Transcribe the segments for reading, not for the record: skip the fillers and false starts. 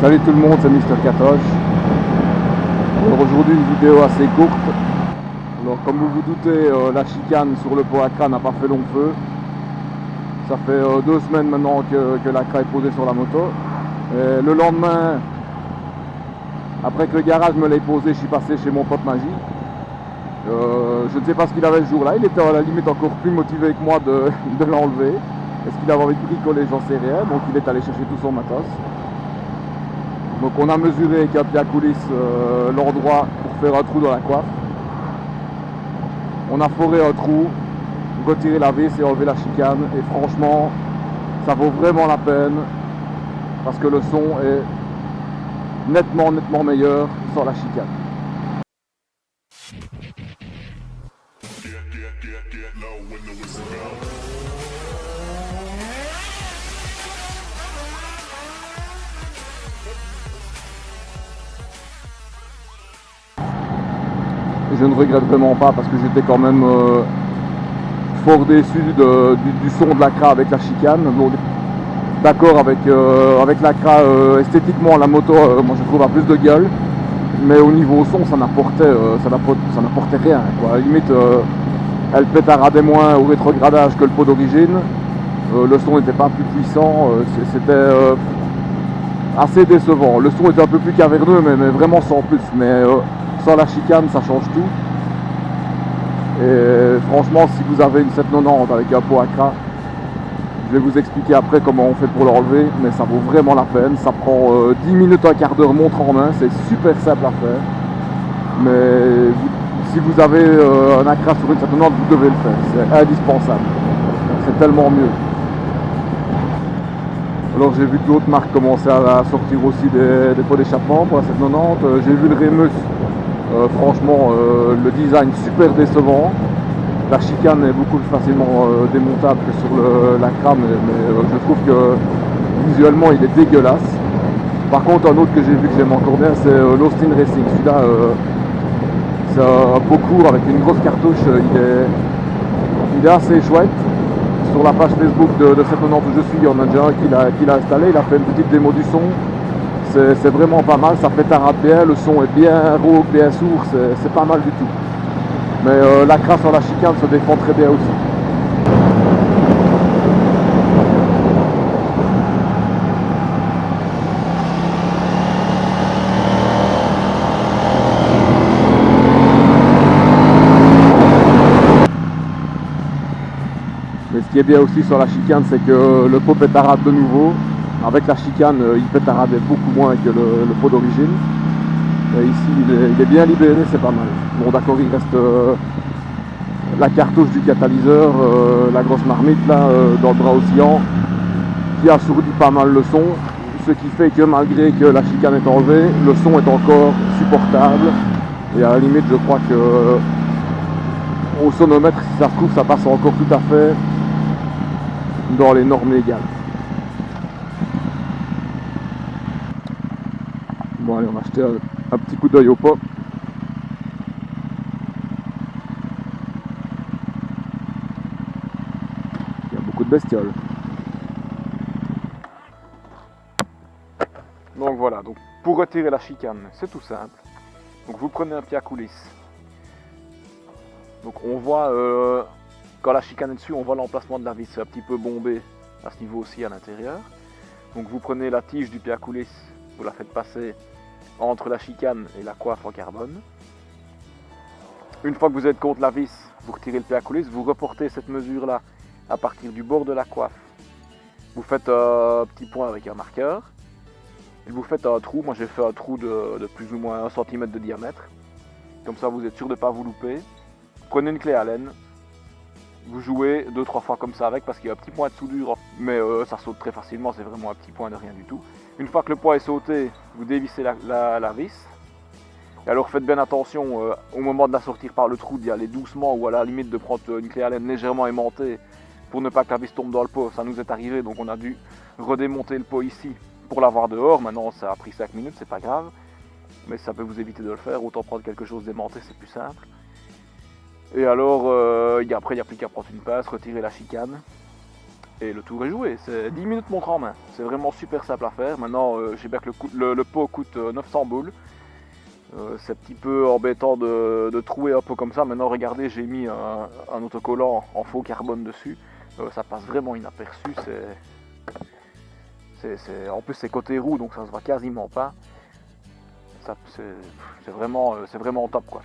Salut tout le monde, c'est Mister Katoche. Alors aujourd'hui une vidéo assez courte. Alors comme vous vous doutez, la chicane sur le Poacra n'a pas fait long feu. Ça fait 2 semaines maintenant que la cra est posée sur la moto. Et le lendemain, après que le garage me l'ait posé, je suis passé chez mon pote Magie. Je ne sais pas ce qu'il avait le jour là, il était à la limite encore plus motivé que moi de l'enlever. Est-ce qu'il avait envie de bricoler, j'en sais rien, donc il est allé chercher tout son matos. Donc on a mesuré avec un pied à coulisse l'endroit pour faire un trou dans la coiffe. On a foré un trou, retiré la vis et enlevé la chicane. Et franchement, ça vaut vraiment la peine parce que le son est nettement meilleur sans la chicane. Je ne regrette vraiment pas parce que j'étais quand même fort déçu du son de la cra avec la chicane. D'accord avec la cra, esthétiquement la moto moi je trouve a plus de gueule, mais au niveau son ça n'apportait rien quoi. À la limite elle pétaradait moins au rétrogradage que le pot d'origine, le son n'était pas plus puissant, c'était assez décevant. Le son était un peu plus caverneux mais vraiment sans plus, mais sans la chicane ça change tout. Et franchement, si vous avez une 790 avec un pot à cra, je vais vous expliquer après comment on fait pour l'enlever, mais ça vaut vraiment la peine. Ça prend 10 minutes, un quart d'heure montre en main, c'est super simple à faire. Mais si vous avez un Accra sur une 790, vous devez le faire, c'est indispensable. C'est tellement mieux. Alors j'ai vu que d'autres marques commençaient à sortir aussi des pots d'échappement pour la 790. J'ai vu le Remus. Franchement, le design super décevant. La chicane est beaucoup plus facilement démontable que sur la crame, mais je trouve que visuellement il est dégueulasse. Par contre, un autre que j'ai vu que j'aime encore bien, c'est l'Austin Racing. Celui-là, c'est un pot court avec une grosse cartouche. Il est assez chouette. Sur la page Facebook de 790 où je suis, il y en a déjà un qui l'a installé. Il a fait une petite démo du son. C'est vraiment pas mal, ça pétarade bien, le son est bien rauque, bien sourd, c'est pas mal du tout. Mais la cra sur la chicane se défend très bien aussi. Mais ce qui est bien aussi sur la chicane, c'est que le pot pétarade de nouveau. Avec la chicane, il pétaradait beaucoup moins que le pot d'origine. Ici, il est bien libéré, c'est pas mal. Bon, d'accord, il reste la cartouche du catalyseur, la grosse marmite là, dans le bras oscillant, qui assourdit pas mal le son. Ce qui fait que malgré que la chicane est enlevée, le son est encore supportable. Et à la limite, je crois que au sonomètre, si ça se trouve, ça passe encore tout à fait dans les normes légales. Bon allez, on va jeter un petit coup d'œil au pot. Il y a beaucoup de bestioles. Donc voilà, donc pour retirer la chicane, c'est tout simple. Donc vous prenez un pied à coulisse. Donc on voit, quand la chicane est dessus, on voit l'emplacement de la vis, c'est un petit peu bombé à ce niveau aussi à l'intérieur. Donc vous prenez la tige du pied à coulisse, vous la faites passer entre la chicane et la coiffe en carbone. Une fois que vous êtes contre la vis, vous retirez le pied à coulisse, vous reportez cette mesure là à partir du bord de la coiffe. Vous faites un petit point avec un marqueur et vous faites un trou. Moi j'ai fait un trou de plus ou moins 1 cm de diamètre. Comme ça vous êtes sûr de ne pas vous louper. Prenez une clé Allen, vous jouez 2-3 fois comme ça avec parce qu'il y a un petit point de soudure, mais ça saute très facilement, c'est vraiment un petit point de rien du tout. Une fois que le point est sauté, vous dévissez la vis. Et alors faites bien attention au moment de la sortir par le trou d'y aller doucement ou à la limite de prendre une clé Allen légèrement aimantée pour ne pas que la vis tombe dans le pot. Ça nous est arrivé, donc on a dû redémonter le pot ici pour l'avoir dehors. Maintenant ça a pris 5 minutes, c'est pas grave, mais ça peut vous éviter de le faire. Autant prendre quelque chose d'aimanté, c'est plus simple. Et alors après il n'y a plus qu'à prendre une pince, retirer la chicane et le tour est joué. C'est 10 minutes montre en main. C'est vraiment super simple à faire. Maintenant, je sais bien que le pot coûte 900 boules. C'est un petit peu embêtant de trouer un pot comme ça. Maintenant, regardez, j'ai mis un autocollant en faux carbone dessus. Ça passe vraiment inaperçu. En plus, c'est côté roue, donc ça se voit quasiment pas. C'est vraiment top, quoi.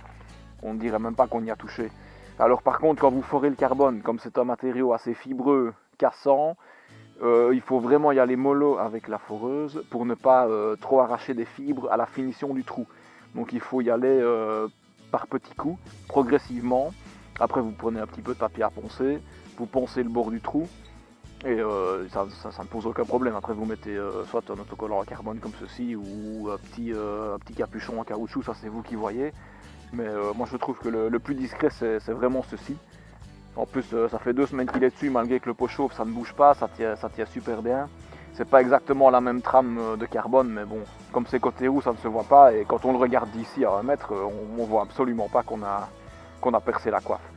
On ne dirait même pas qu'on y a touché. Alors par contre, quand vous forez le carbone, comme c'est un matériau assez fibreux, cassant, il faut vraiment y aller mollo avec la foreuse pour ne pas trop arracher des fibres à la finition du trou. Donc il faut y aller par petits coups, progressivement. Après vous prenez un petit peu de papier à poncer, vous poncez le bord du trou et ça ne pose aucun problème. Après vous mettez soit un autocollant en carbone comme ceci ou un petit capuchon en caoutchouc, ça c'est vous qui voyez. Mais moi je trouve que le plus discret c'est vraiment ceci. En plus ça fait 2 semaines qu'il est dessus, malgré que le pot chauffe ça ne bouge pas, ça tient super bien. C'est pas exactement la même trame de carbone, mais bon, comme c'est côté roue ça ne se voit pas, et quand on le regarde d'ici à 1 mètre, on voit absolument pas qu'on a percé la coiffe.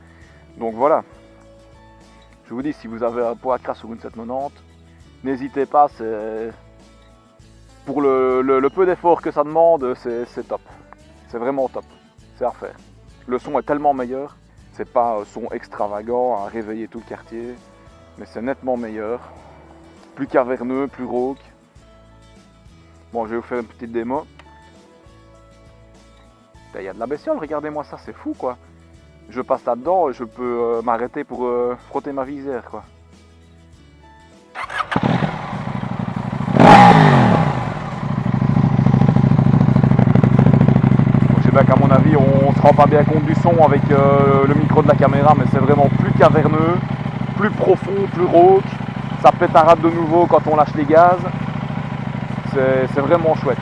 Donc voilà, je vous dis, si vous avez un pot à crasse sur une 790, n'hésitez pas, pour le peu d'effort que ça demande, c'est top. C'est vraiment top. C'est à refaire. Le son est tellement meilleur, c'est pas un son extravagant à réveiller tout le quartier, mais c'est nettement meilleur. Plus caverneux, plus rauque. Bon, je vais vous faire une petite démo. Il y a de la bestiole, regardez-moi ça, c'est fou quoi. Je passe là-dedans, je peux m'arrêter pour frotter ma visière quoi. Bien qu'à mon avis on ne se rend pas bien compte du son avec le micro de la caméra, mais c'est vraiment plus caverneux, plus profond, plus rauque, ça pétarade de nouveau quand on lâche les gaz, c'est vraiment chouette.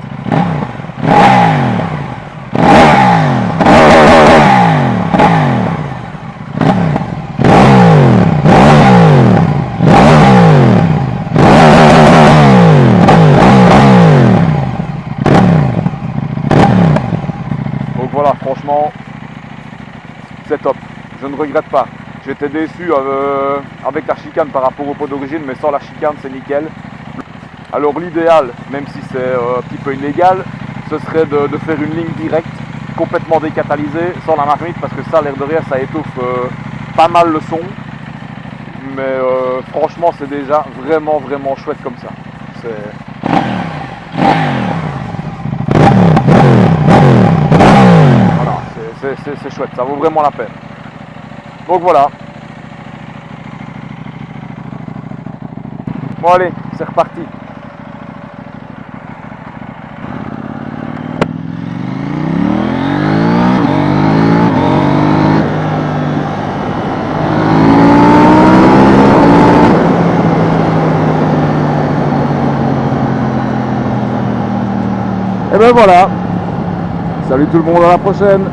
Voilà, franchement, c'est top. Je ne regrette pas. J'étais déçu avec la chicane par rapport au pot d'origine, mais sans la chicane, c'est nickel. Alors l'idéal, même si c'est un petit peu illégal, ce serait de faire une ligne directe, complètement décatalysée, sans la marmite, parce que ça, l'air de rien, ça étouffe pas mal le son. Mais franchement, c'est déjà vraiment chouette comme ça. C'est chouette, ça vaut vraiment la peine. Donc voilà. Bon allez, c'est reparti. Et ben voilà. Salut tout le monde, à la prochaine.